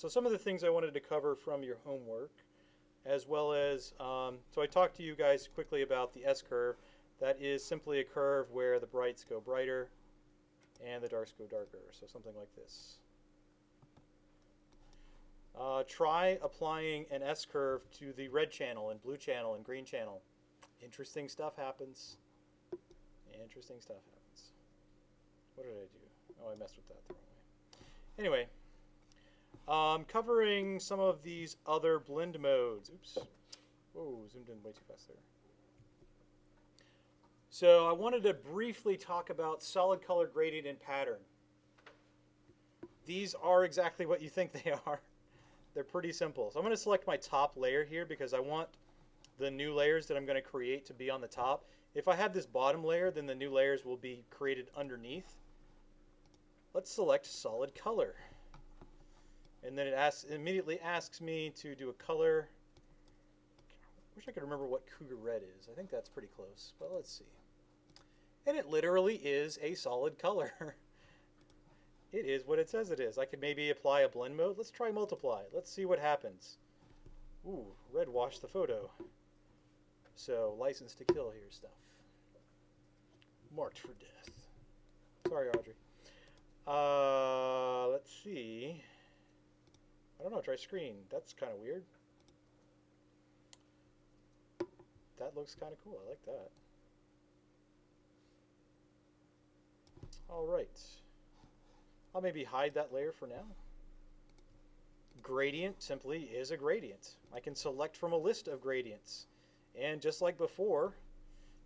So some of the things I wanted to cover from your homework, as well as, so I talked to you guys quickly about the S-curve. That is simply a curve where the brights go brighter and the darks go darker, so something like this. Try applying an S-curve to the red channel and blue channel and green channel. Interesting stuff happens. Interesting stuff happens. What did I do? Oh, I messed with that the wrong way. Anyway, covering some of these other blend modes. Oops. Whoa, zoomed in way too fast there. So I wanted to briefly talk about solid color gradient and pattern. These are exactly what you think they are. They're pretty simple. So I'm going to select my top layer here because I want the new layers that I'm going to create to be on the top. If I have this bottom layer, then the new layers will be created underneath. Let's select solid color. And then it immediately asks me to do a color. I wish I could remember what Cougar Red is. I think that's pretty close, but let's see. And it literally is a solid color. It is what it says it is. I could maybe apply a blend mode. Let's try multiply. Let's see what happens. Ooh, red washed the photo. So, license to kill here stuff. Marked for death. Sorry, Audrey. Let's see. I don't know, try screen. That's kind of weird. That looks kind of cool. I like that. All right. I'll maybe hide that layer for now. Gradient simply is a gradient. I can select from a list of gradients. And just like before,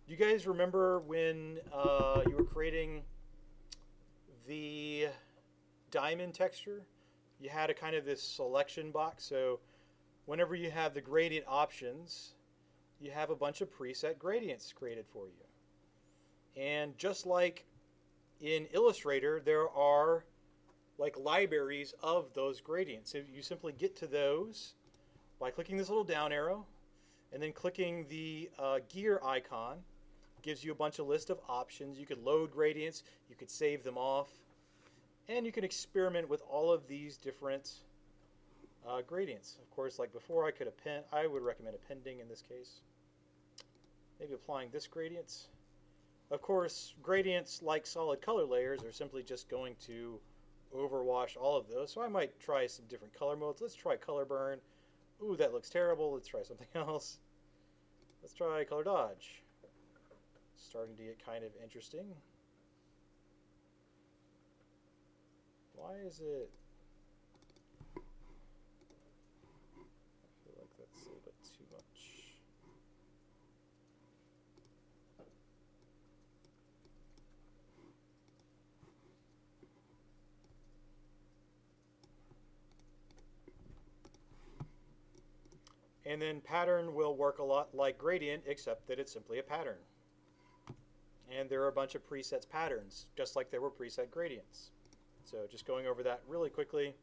you guys remember when you were creating the diamond texture? You had a kind of this selection box. So whenever you have the gradient options, you have a bunch of preset gradients created for you. And just like in Illustrator, there are like libraries of those gradients. So you simply get to those by clicking this little down arrow and then clicking the gear icon. Gives you a bunch of list of options. You could load gradients, you could save them off, and you can experiment with all of these different gradients. Of course, like before, I would recommend appending in this case. Maybe applying this gradient. Of course, gradients like solid color layers are simply just going to overwash all of those. So I might try some different color modes. Let's try color burn. Ooh, that looks terrible. Let's try something else. Let's try color dodge. Starting to get kind of interesting. Why is it? I feel like that's a little bit too much. And then pattern will work a lot like gradient, except that it's simply a pattern. And there are a bunch of presets patterns, just like there were preset gradients. So just going over that really quickly,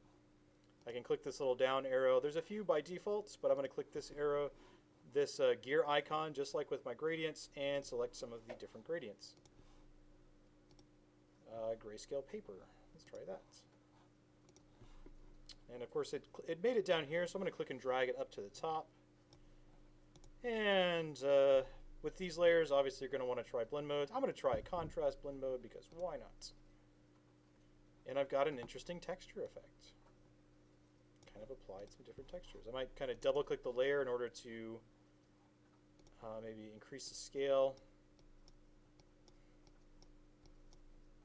I can click this little down arrow. There's a few by defaults, but I'm going to click this arrow, this gear icon, just like with my gradients, and select some of the different gradients. Grayscale paper. Let's try that. And of course, it made it down here, so I'm going to click and drag it up to the top. And with these layers, obviously, you're going to want to try blend modes. I'm going to try a contrast blend mode because why not? And I've got an interesting texture effect. Kind of applied some different textures. I might kind of double click the layer in order to maybe increase the scale.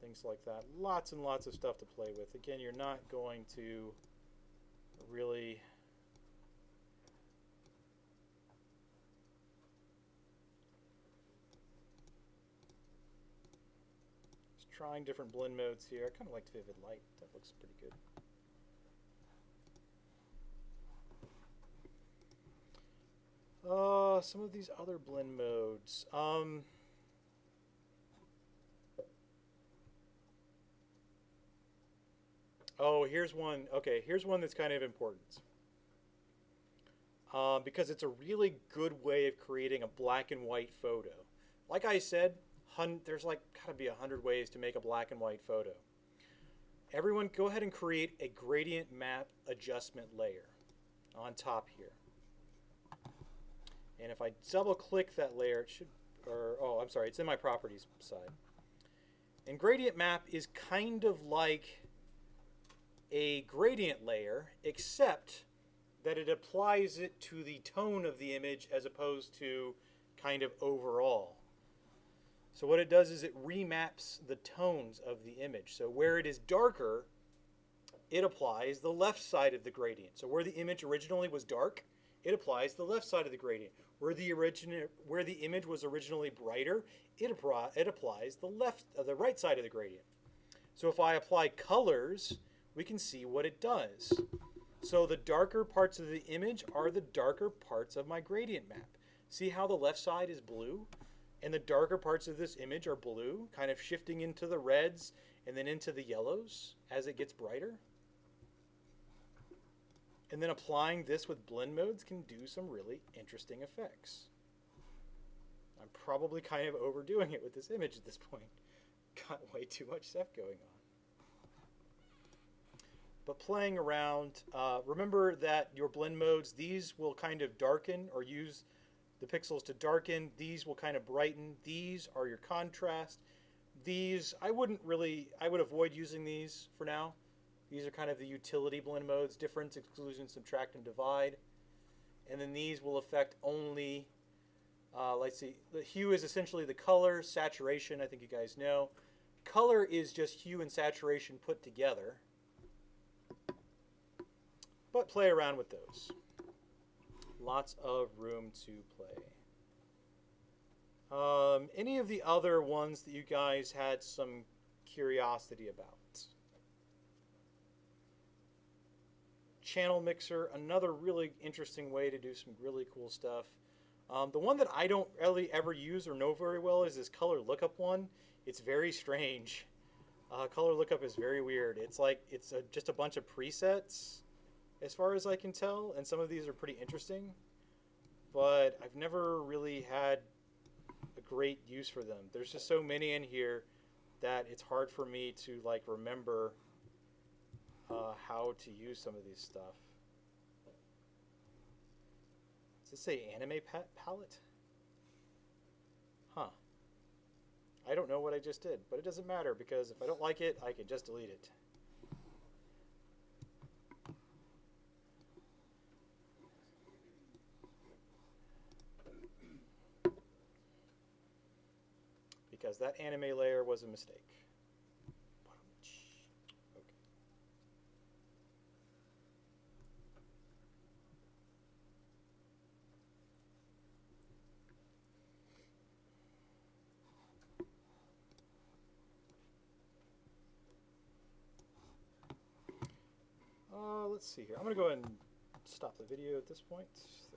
Things like that. Lots and lots of stuff to play with. Again, you're not going to really just trying different blend modes here. I kind of liked Vivid Light. That looks pretty good. Some of these other blend modes. Oh, here's one. Okay, here's one that's kind of important. Because it's a really good way of creating a black and white photo. Like I said, there's like gotta be 100 ways to make a black and white photo. everyone go ahead and create a gradient map adjustment layer on top here. And if I double click that layer, it should, or, oh, I'm sorry, it's in my properties side. And gradient map is kind of like a gradient layer, except that it applies it to the tone of the image as opposed to kind of overall. So what it does is it remaps the tones of the image. So where it is darker, it applies the left side of the gradient. So where the image originally was dark, it applies the left side of the gradient. Where the image was originally brighter, it applies the right side of the gradient. So if I apply colors, we can see what it does. So the darker parts of the image are the darker parts of my gradient map. See how the left side is blue? And the darker parts of this image are blue, kind of shifting into the reds and then into the yellows as it gets brighter. And then applying this with blend modes can do some really interesting effects. I'm probably kind of overdoing it with this image at this point. Got way too much stuff going on. But playing around, remember that your blend modes, these will kind of darken or use the pixels to darken. These will kind of brighten. These are your contrast. These, I would avoid using these for now. These are kind of the utility blend modes, difference, exclusion, subtract, and divide. And then these will affect only, let's see, the hue is essentially the color, saturation, I think you guys know. Color is just hue and saturation put together. But play around with those. Lots of room to play. Any of the other ones that you guys had some curiosity about? Channel mixer, another really interesting way to do some really cool stuff. The one that I don't really ever use or know very well is this color lookup one. It's very strange. Color lookup is very weird. It's like just a bunch of presets as far as I can tell, and some of these are pretty interesting, but I've never really had a great use for them. There's just so many in here that it's hard for me to like remember how to use some of these stuff. Does it say anime palette? Huh. I don't know what I just did, but it doesn't matter because if I don't like it, I can just delete it. Because that anime layer was a mistake. Let's see here. I'm going to go ahead and stop the video at this point. There